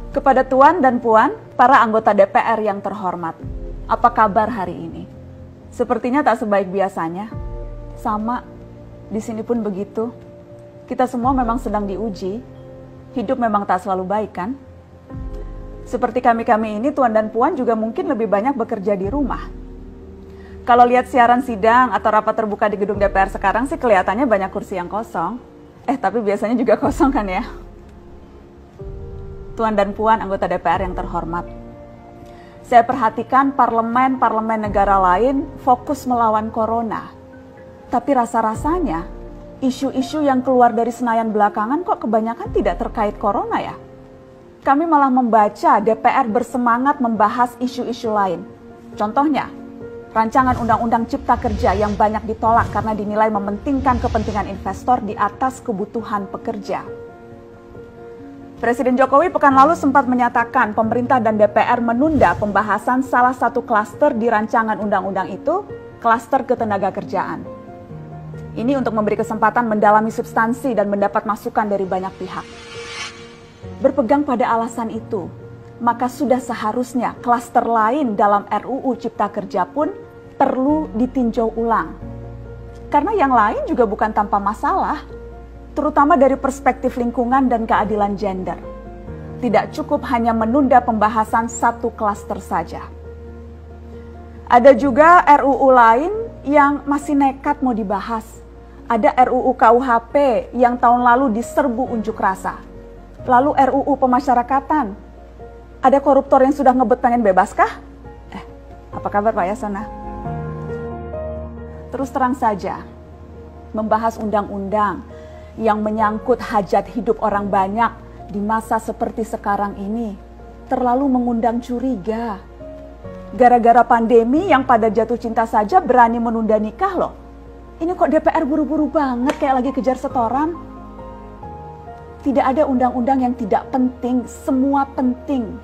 Kepada Tuan dan Puan, para anggota DPR yang terhormat, apa kabar hari ini? Sepertinya tak sebaik biasanya. Sama, di sini pun begitu. Kita semua memang sedang diuji. Hidup memang tak selalu baik, kan? Seperti kami-kami ini, Tuan dan Puan juga mungkin lebih banyak bekerja di rumah. Kalau lihat siaran sidang atau rapat terbuka di gedung DPR sekarang sih kelihatannya banyak kursi yang kosong. Tapi biasanya juga kosong kan ya? Tuan dan Puan anggota DPR yang terhormat, saya perhatikan parlemen-parlemen negara lain fokus melawan corona. Tapi rasa-rasanya isu-isu yang keluar dari Senayan belakangan kok kebanyakan tidak terkait corona ya? Kami malah membaca DPR bersemangat membahas isu-isu lain. Contohnya, rancangan Undang-Undang Cipta Kerja yang banyak ditolak karena dinilai mementingkan kepentingan investor di atas kebutuhan pekerja. Presiden Jokowi pekan lalu sempat menyatakan pemerintah dan DPR menunda pembahasan salah satu klaster di rancangan undang-undang itu, klaster ketenagakerjaan. Ini untuk memberi kesempatan mendalami substansi dan mendapat masukan dari banyak pihak. Berpegang pada alasan itu, maka sudah seharusnya klaster lain dalam RUU Cipta Kerja pun perlu ditinjau ulang. Karena yang lain juga bukan tanpa masalah, terutama dari perspektif lingkungan dan keadilan gender. Tidak cukup hanya menunda pembahasan satu klaster saja. Ada juga RUU lain yang masih nekat mau dibahas. Ada RUU KUHP yang tahun lalu diserbu unjuk rasa. Lalu RUU pemasyarakatan. Ada koruptor yang sudah ngebet pengen bebas kah? Apa kabar Pak Yasona? Terus terang saja, membahas undang-undang yang menyangkut hajat hidup orang banyak di masa seperti sekarang ini terlalu mengundang curiga. Gara-gara pandemi yang pada jatuh cinta saja berani menunda nikah loh. Ini kok DPR buru-buru banget kayak lagi kejar setoran? Tidak ada undang-undang yang tidak penting, semua penting.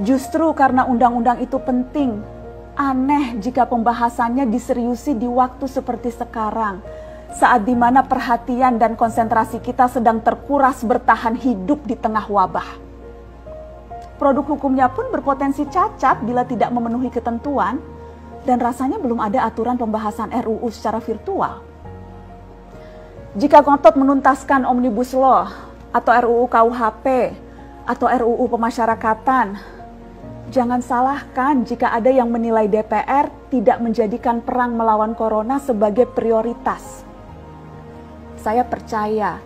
Justru karena undang-undang itu penting, aneh jika pembahasannya diseriusi di waktu seperti sekarang. Saat dimana perhatian dan konsentrasi kita sedang terkuras bertahan hidup di tengah wabah. Produk hukumnya pun berpotensi cacat bila tidak memenuhi ketentuan, dan rasanya belum ada aturan pembahasan RUU secara virtual. Jika ngotot menuntaskan Omnibus Law, atau RUU KUHP, atau RUU pemasyarakatan, jangan salahkan jika ada yang menilai DPR tidak menjadikan perang melawan corona sebagai prioritas. Saya percaya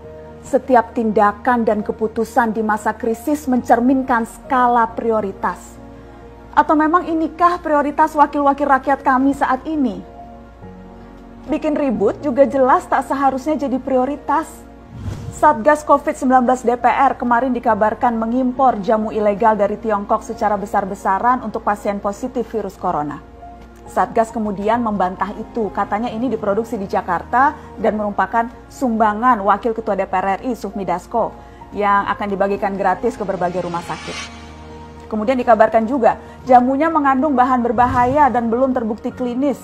setiap tindakan dan keputusan di masa krisis mencerminkan skala prioritas. Atau memang inikah prioritas wakil-wakil rakyat kami saat ini? Bikin ribut juga jelas tak seharusnya jadi prioritas. Satgas COVID-19 DPR kemarin dikabarkan mengimpor jamu ilegal dari Tiongkok secara besar-besaran untuk pasien positif virus corona. Satgas kemudian membantah itu, katanya ini diproduksi di Jakarta dan merupakan sumbangan Wakil Ketua DPR RI Sufmi Dasko yang akan dibagikan gratis ke berbagai rumah sakit. Kemudian dikabarkan juga jamunya mengandung bahan berbahaya dan belum terbukti klinis.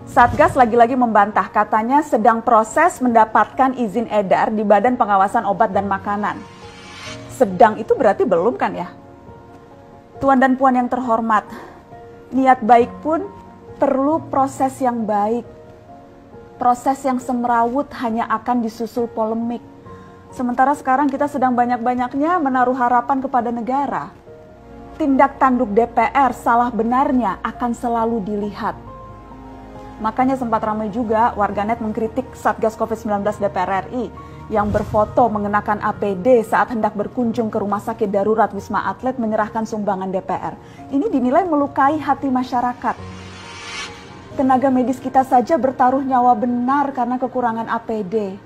Satgas lagi-lagi membantah, katanya sedang proses mendapatkan izin edar di Badan Pengawasan Obat dan Makanan. Sedang itu berarti belum kan ya? Tuan dan Puan yang terhormat, niat baik pun perlu proses yang baik. Proses yang semrawut hanya akan disusul polemik. Sementara sekarang kita sedang banyak-banyaknya menaruh harapan kepada negara. Tindak tanduk DPR salah benarnya akan selalu dilihat. Makanya sempat ramai juga warganet mengkritik Satgas COVID-19 DPR RI yang berfoto mengenakan APD saat hendak berkunjung ke rumah sakit darurat Wisma Atlet menyerahkan sumbangan DPR. Ini dinilai melukai hati masyarakat. Tenaga medis kita saja bertaruh nyawa benar karena kekurangan APD.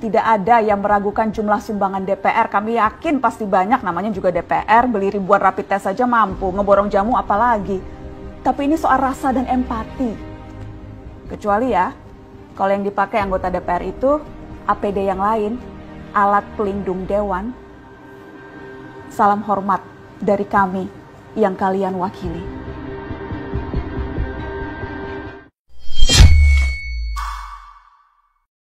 Tidak ada yang meragukan jumlah sumbangan DPR. Kami yakin pasti banyak, namanya juga DPR, beli ribuan rapid test saja mampu, ngeborong jamu apalagi. Tapi ini soal rasa dan empati. Kecuali ya, kalau yang dipakai anggota DPR itu APD yang lain, alat pelindung dewan. Salam hormat dari kami yang kalian wakili.